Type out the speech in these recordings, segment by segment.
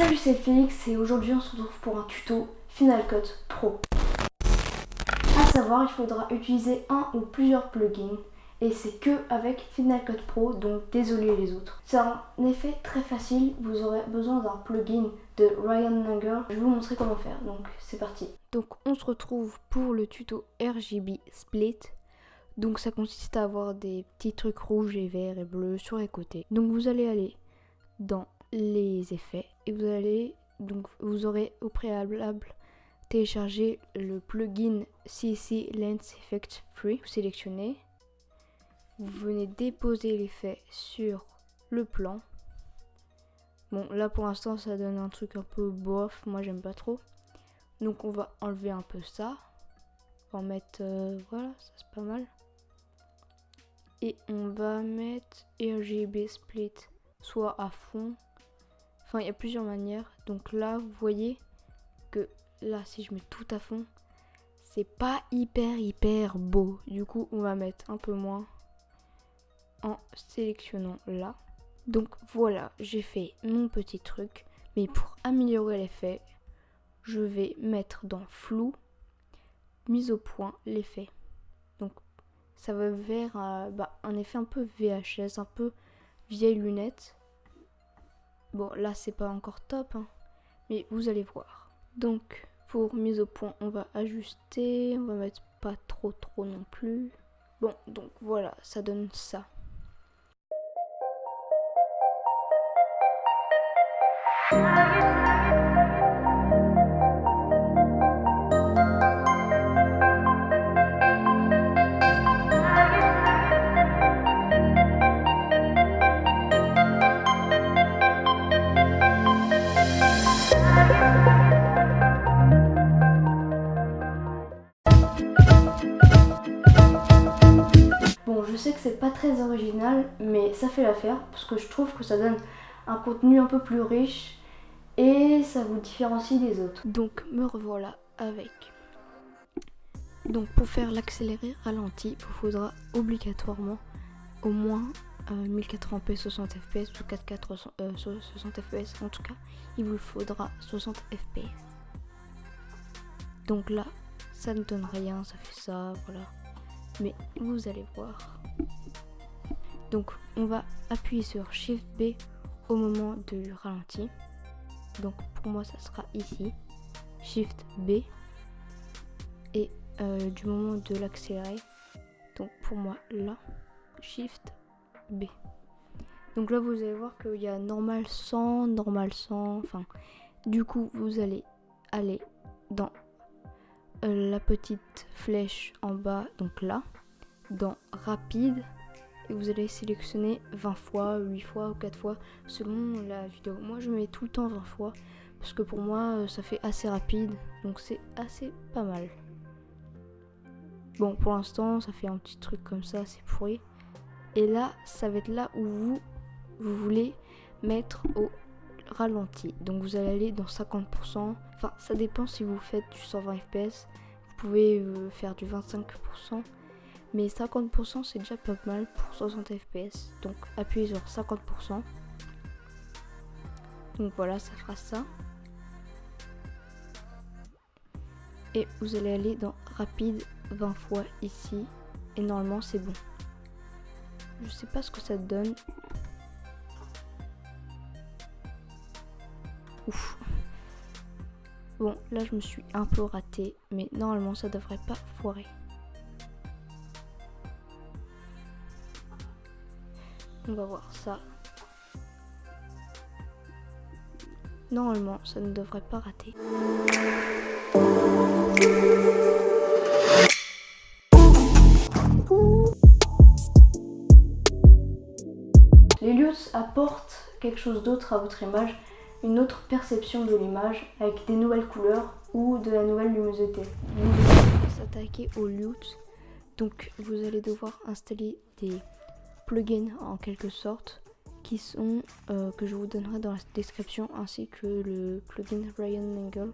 Salut, c'est Félix et aujourd'hui on se retrouve pour un tuto Final Cut Pro. A savoir, il faudra utiliser un ou plusieurs plugins et c'est que avec Final Cut Pro, donc désolé les autres. C'est un effet très facile, vous aurez besoin d'un plugin de Ryan Langer. Je vais vous montrer comment faire, donc c'est parti. Donc on se retrouve pour le tuto RGB Split. Donc ça consiste à avoir des petits trucs rouges et verts et bleus sur les côtés. Donc vous allez aller dans les effets et vous aurez au préalable téléchargé le plugin CC Lens Effect Free. Vous sélectionnez, vous venez déposer l'effet sur le plan. Bon, là pour l'instant ça donne un truc un peu bof, moi j'aime pas trop. Donc on va enlever un peu ça, on va mettre voilà, ça c'est pas mal. Et on va mettre RGB Split soit à fond. Enfin, il y a plusieurs manières. Donc là, vous voyez que là, si je mets tout à fond, c'est pas hyper beau. Du coup, on va mettre un peu moins en sélectionnant là. Donc voilà, j'ai fait mon petit truc. Mais pour améliorer l'effet, je vais mettre dans flou, mise au point, l'effet. Donc ça va faire un effet un peu VHS, un peu vieille lunette. Bon, là, c'est pas encore top, hein, mais vous allez voir. Donc, pour mise au point, on va ajuster. On va mettre pas trop non plus. Bon, donc voilà, ça donne ça. Bon, je sais que c'est pas très original, mais ça fait l'affaire parce que je trouve que ça donne un contenu un peu plus riche et ça vous différencie des autres. Donc, me revoilà avec. Donc, pour faire l'accéléré ralenti, il vous faudra obligatoirement au moins 1080p 60 fps ou 4K 60 fps. En tout cas, il vous faudra 60 fps. Donc là, ça ne donne rien, ça fait ça, voilà. Mais vous allez voir. Donc on va appuyer sur Shift B au moment du ralenti. Donc pour moi ça sera ici. Shift B. Et du moment de l'accélérer. Donc pour moi là. Shift B. Donc là vous allez voir qu'il y a normal 100, normal 100. Enfin, du coup vous allez aller dans la petite flèche en bas, donc là, dans rapide, et vous allez sélectionner 20 fois, 8 fois ou 4 fois selon la vidéo. Moi je mets tout le temps 20 fois parce que pour moi ça fait assez rapide, donc c'est assez pas mal. Bon, pour l'instant ça fait un petit truc comme ça, c'est pourri. Et là ça va être là où vous voulez mettre au ralenti. Donc vous allez aller dans 50%. Enfin, ça dépend si vous faites du 120 fps. Vous pouvez faire du 25%. Mais 50% c'est déjà pas mal pour 60 fps. Donc appuyez sur 50%. Donc voilà, ça fera ça. Et vous allez aller dans rapide 20 fois ici. Et normalement c'est bon. Je sais pas ce que ça donne. Ouf. Bon, là je me suis un peu ratée, mais normalement ça devrait pas foirer. On va voir ça. Normalement ça ne devrait pas rater. Les lieux apportent quelque chose d'autre à votre image, une autre perception de l'image avec des nouvelles couleurs ou de la nouvelle luminosité. Nous allons s'attaquer aux LUTs. Donc vous allez devoir installer des plugins en quelque sorte qui sont que je vous donnerai dans la description, ainsi que le plugin Ryan Langer.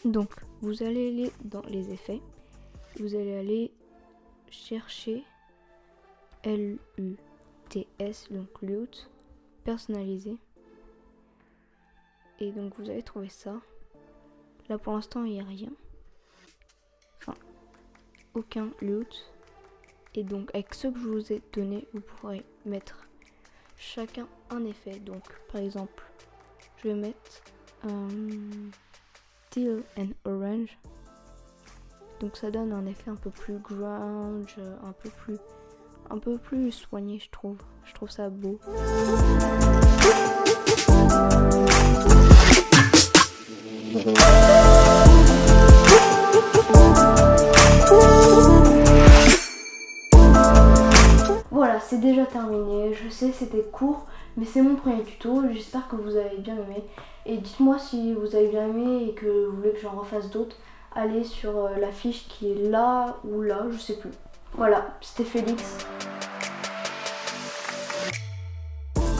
Donc vous allez aller dans les effets, vous allez aller chercher LUTS, donc LUT, personnalisé. Et donc vous allez trouver ça. Là pour l'instant il n'y a rien. Enfin, aucun loot. Et donc avec ce que je vous ai donné, vous pourrez mettre chacun un effet. Donc par exemple, je vais mettre teal and orange. Donc ça donne un effet un peu plus grunge, un peu plus soigné, je trouve. Je trouve ça beau. Voilà, c'est déjà terminé. Je sais, c'était court, mais c'est mon premier tuto. J'espère que vous avez bien aimé. Et dites-moi si vous avez bien aimé et que vous voulez que j'en refasse d'autres. Allez sur la fiche qui est là ou là, je sais plus. Voilà, c'était Félix.